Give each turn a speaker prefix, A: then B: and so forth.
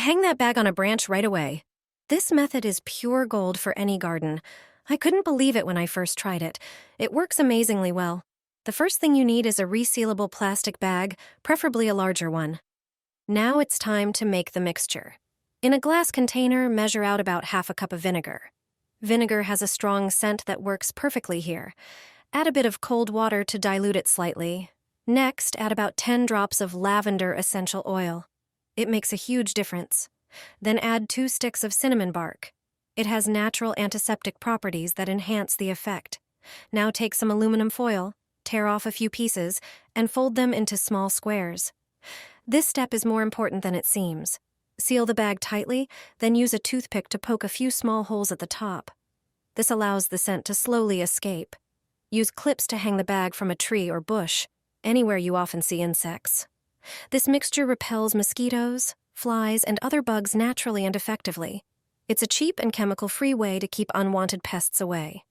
A: Hang that bag on a branch right away. This method is pure gold for any garden. I couldn't believe it when I first tried it. It works amazingly well. The first thing you need is a resealable plastic bag, preferably a larger one. Now it's time to make the mixture. In a glass container, measure out about half a cup of vinegar. Vinegar has a strong scent that works perfectly here. Add a bit of cold water to dilute it slightly. Next, add about 10 drops of lavender essential oil. It makes a huge difference. Then add 2 sticks of cinnamon bark. It has natural antiseptic properties that enhance the effect. Now take some aluminum foil, tear off a few pieces, and fold them into small squares. This step is more important than it seems. Seal the bag tightly, then use a toothpick to poke a few small holes at the top. This allows the scent to slowly escape. Use clips to hang the bag from a tree or bush, anywhere you often see insects. This mixture repels mosquitoes, flies, and other bugs naturally and effectively. It's a cheap and chemical-free way to keep unwanted pests away.